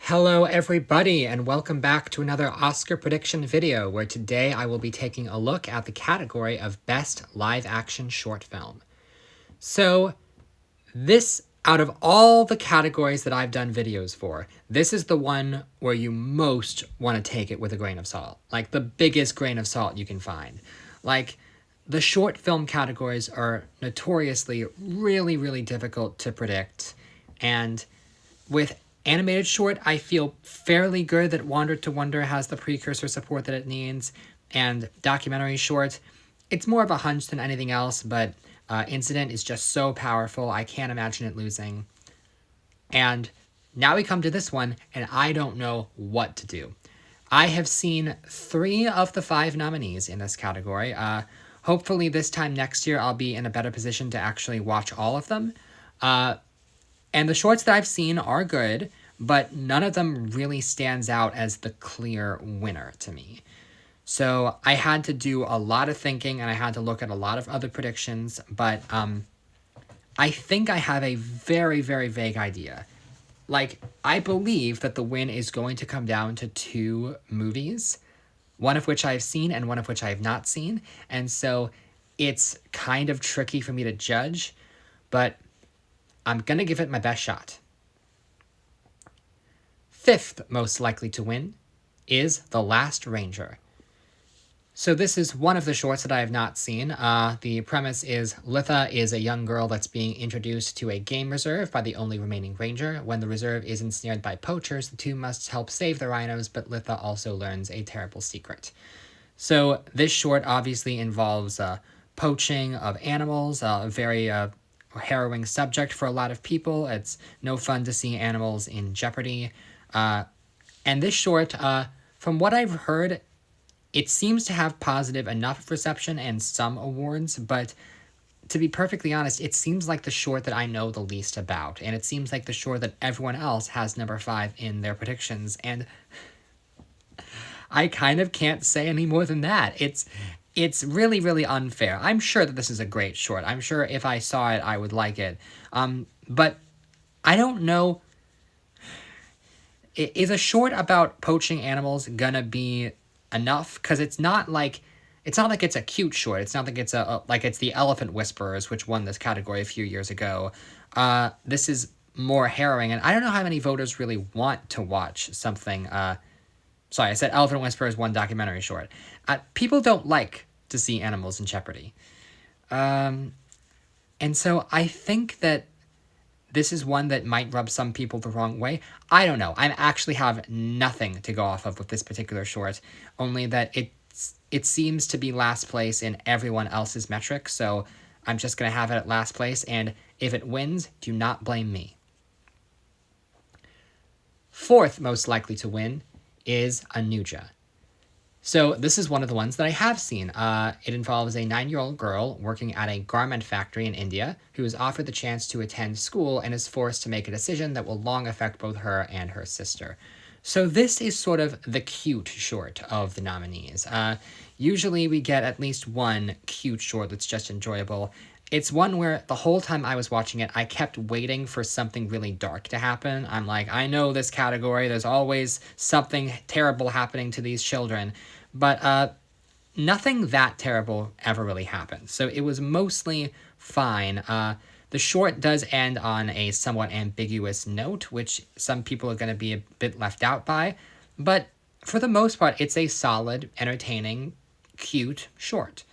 Hello everybody and welcome back to another Oscar prediction video where today I will be taking a look at the category of Best Live Action Short Film. So this, out of all the categories that I've done videos for, this is the one where you most want to take it with a grain of salt. Like the biggest grain of salt you can find. Like the short film categories are notoriously really difficult to predict, and with animated short, I feel fairly good that Wander to Wonder has the precursor support that it needs, and documentary short, it's more of a hunch than anything else, but Incident is just so powerful, I can't imagine it losing. And now we come to this one, and I don't know what to do. I have seen 3 of the 5 nominees in this category. Hopefully this time next year I'll be in a better position to actually watch all of them. And the shorts that I've seen are good, but none of them really stands out as the clear winner to me. So I had to do a lot of thinking and I had to look at a lot of other predictions, but I think I have a very vague idea. Like, I believe that the win is going to come down to 2 movies, one of which I've seen and one of which I have not seen, and so it's kind of tricky for me to judge, but I'm going to give it my best shot. 5th most likely to win is The Last Ranger. So this is one of the shorts that I have not seen. The premise is Litha is a young girl that's being introduced to a game reserve by the only remaining ranger. When the reserve is ensnared by poachers, the two must help save the rhinos, but Litha also learns a terrible secret. So this short obviously involves poaching of animals, a very harrowing subject for a lot of people. It's no fun to see animals in jeopardy. And this short, from what I've heard, it seems to have positive enough reception and some awards, but to be perfectly honest, it seems like the short that I know the least about, and it seems like the short that everyone else has number 5 in their predictions, and I kind of can't say any more than that. It's really unfair. I'm sure that this is a great short. I'm sure if I saw it, I would like it. But I don't know. Is a short about poaching animals gonna be enough? Because it's not like it's a cute short. It's not like it's it's the Elephant Whisperers, which won this category a few years ago. This is more harrowing, and I don't know how many voters really want to watch something. Sorry, I said Elephant Whisperers won documentary short. People don't like to see animals in jeopardy. And so I think that this is one that might rub some people the wrong way. I don't know. I actually have nothing to go off of with this particular short, only that it seems to be last place in everyone else's metric, so I'm just going to have it at last place, and if it wins, do not blame me. 4th most likely to win is Anuja. So this is one of the ones that I have seen. It involves a 9-year-old girl working at a garment factory in India who is offered the chance to attend school and is forced to make a decision that will long affect both her and her sister. So this is sort of the cute short of the nominees. Usually we get at least one cute short that's just enjoyable. It's one where the whole time I was watching it, I kept waiting for something really dark to happen. I'm like, I know this category, there's always something terrible happening to these children. But nothing that terrible ever really happened. So it was mostly fine. The short does end on a somewhat ambiguous note, which some people are going to be a bit left out by. But for the most part, it's a solid, entertaining, cute short.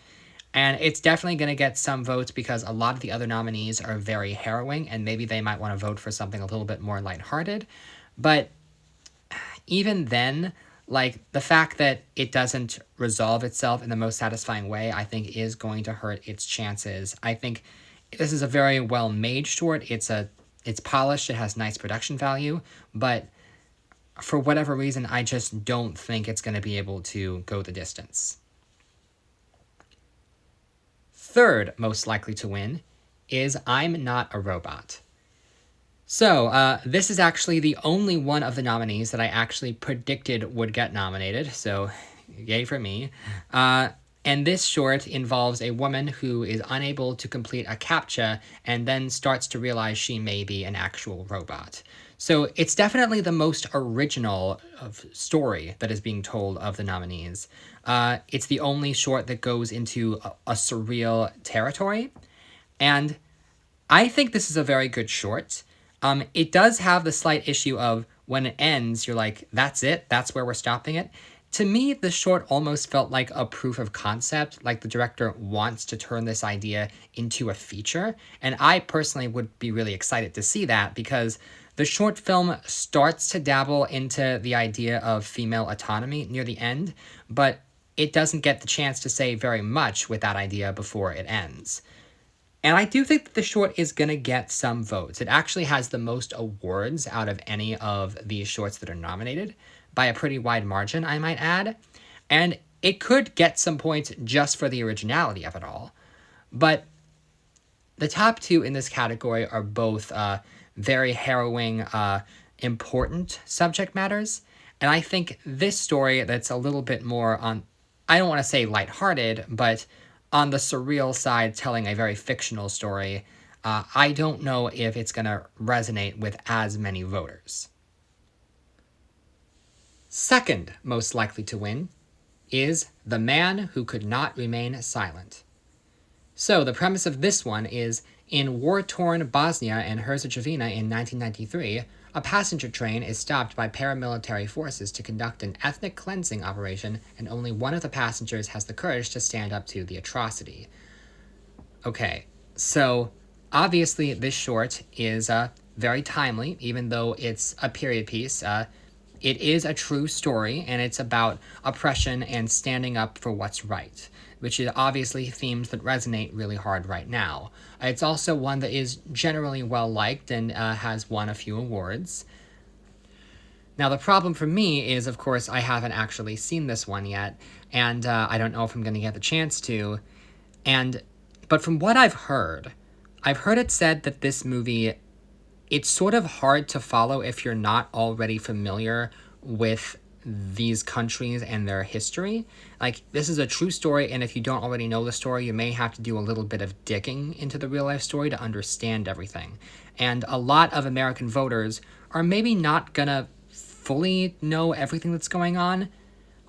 And it's definitely going to get some votes because a lot of the other nominees are very harrowing, and maybe they might want to vote for something a little bit more lighthearted. But even then, like, the fact that it doesn't resolve itself in the most satisfying way, I think, is going to hurt its chances. I think this is a very well-made short. It's polished, it has nice production value, but for whatever reason, I just don't think it's going to be able to go the distance. 3rd most likely to win is I'm Not a Robot. So, this is actually the only one of the nominees that I actually predicted would get nominated, so yay for me. And this short involves a woman who is unable to complete a CAPTCHA and then starts to realize she may be an actual robot. So it's definitely the most original of story that is being told of the nominees. It's the only short that goes into a surreal territory. And I think this is a very good short. It does have the slight issue of when it ends, you're like, that's it? That's where we're stopping it? To me, the short almost felt like a proof of concept, like the director wants to turn this idea into a feature. And I personally would be really excited to see that because the short film starts to dabble into the idea of female autonomy near the end, but it doesn't get the chance to say very much with that idea before it ends. And I do think that the short is going to get some votes. It actually has the most awards out of any of these shorts that are nominated, by a pretty wide margin, I might add. And it could get some points just for the originality of it all. But the top two in this category are both very harrowing, important subject matters. And I think this story that's a little bit more on, I don't want to say lighthearted, but on the surreal side, telling a very fictional story, I don't know if it's going to resonate with as many voters. Second most likely to win is The Man Who Could Not Remain Silent. So the premise of this one is, in war-torn Bosnia and Herzegovina in 1993, a passenger train is stopped by paramilitary forces to conduct an ethnic cleansing operation, and only one of the passengers has the courage to stand up to the atrocity. Okay, so obviously this short is very timely, even though it's a period piece. It is a true story, and it's about oppression and standing up for what's right, which is obviously themes that resonate really hard right now. It's also one that is generally well-liked and has won a few awards. Now, the problem for me is, of course, I haven't actually seen this one yet, and I don't know if I'm going to get the chance to. But from what I've heard it said that this movie, it's sort of hard to follow if you're not already familiar with these countries and their history. Like, this is a true story, and if you don't already know the story, you may have to do a little bit of digging into the real-life story to understand everything. And a lot of American voters are maybe not gonna fully know everything that's going on.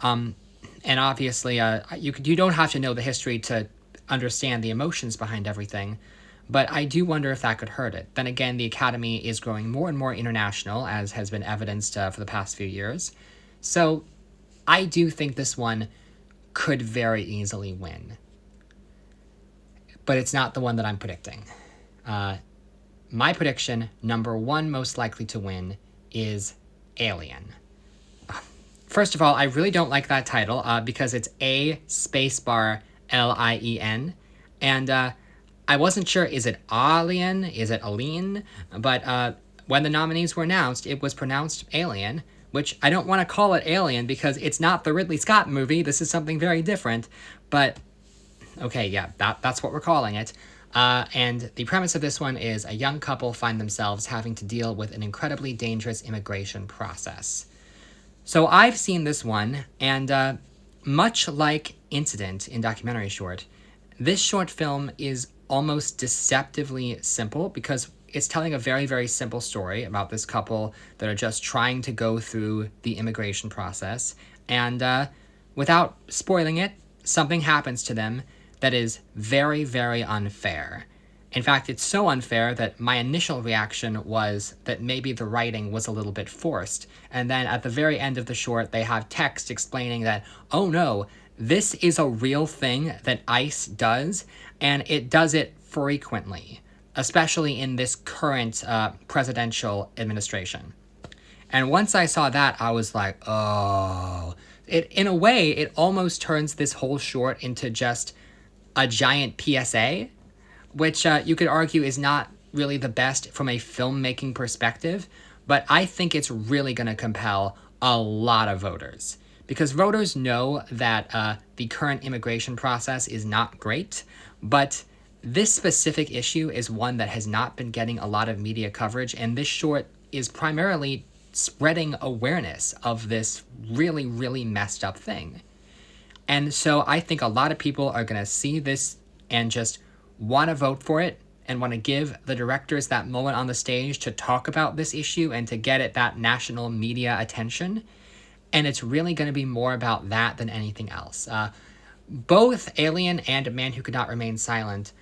And obviously, you don't have to know the history to understand the emotions behind everything. But I do wonder if that could hurt it. Then again, the Academy is growing more and more international, as has been evidenced for the past few years. So I do think this one could very easily win. But it's not the one that I'm predicting. My prediction, number one most likely to win, is Alien. First of all, I really don't like that title because it's A spacebar L-I-E-N. And I wasn't sure, is it Alien? Is it Alien? But when the nominees were announced, it was pronounced Alien, which I don't want to call it Alien because it's not the Ridley Scott movie. This is something very different. But, okay, yeah, that's what we're calling it. And the premise of this one is a young couple find themselves having to deal with an incredibly dangerous immigration process. So I've seen this one, and much like Incident in documentary short, this short film is almost deceptively simple because it's telling a very, very simple story about this couple that are just trying to go through the immigration process. And without spoiling it, something happens to them that is very, very unfair. In fact, it's so unfair that my initial reaction was that maybe the writing was a little bit forced. And then at the very end of the short, they have text explaining that, oh no, this is a real thing that ICE does, and it does it frequently, especially in this current presidential administration. And once I saw that, I was like, oh. In a way, it almost turns this whole short into just a giant PSA, which you could argue is not really the best from a filmmaking perspective, but I think it's really going to compel a lot of voters. Because voters know that the current immigration process is not great, but this specific issue is one that has not been getting a lot of media coverage, and this short is primarily spreading awareness of this really, really messed up thing. And so I think a lot of people are going to see this and just want to vote for it and want to give the directors that moment on the stage to talk about this issue and to get it that national media attention. And it's really going to be more about that than anything else. Both Alien and A Man Who Could Not Remain Silent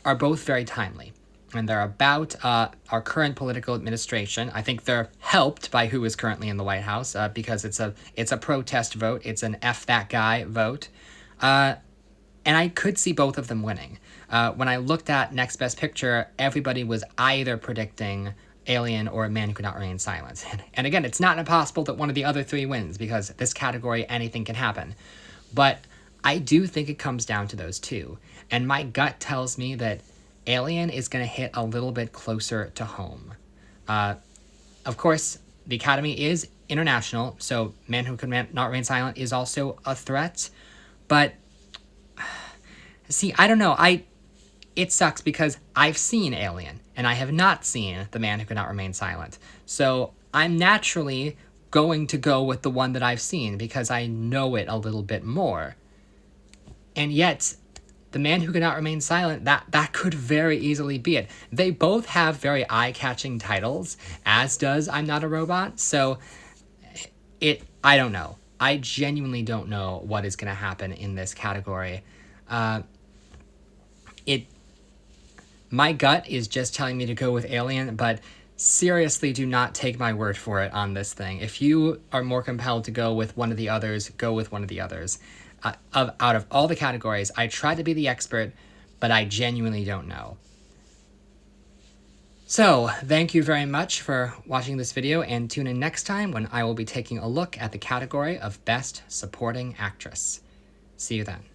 are both very timely. And they're about our current political administration. I think they're helped by who is currently in the White House because it's a protest vote. It's an F that guy vote. And I could see both of them winning. When I looked at Next Best Picture, everybody was either predicting Alien or A Man Who Could Not Remain Silent. And again, it's not impossible that one of the other three wins because this category, anything can happen. But I do think it comes down to those two. And my gut tells me that Alien is going to hit a little bit closer to home. Of course, the Academy is international, so Man Who Could Not Remain Silent is also a threat. But, see, I don't know. It sucks because I've seen Alien, and I have not seen The Man Who Could Not Remain Silent. So I'm naturally going to go with the one that I've seen because I know it a little bit more. And yet, The Man Who Could Not Remain Silent, that could very easily be it. They both have very eye-catching titles, as does I'm Not a Robot, so I don't know. I genuinely don't know what is going to happen in this category. My gut is just telling me to go with Alien, but seriously do not take my word for it on this thing. If you are more compelled to go with one of the others, go with one of the others. Out of all the categories, I try to be the expert, but I genuinely don't know. So, thank you very much for watching this video, and tune in next time when I will be taking a look at the category of Best Supporting Actress. See you then.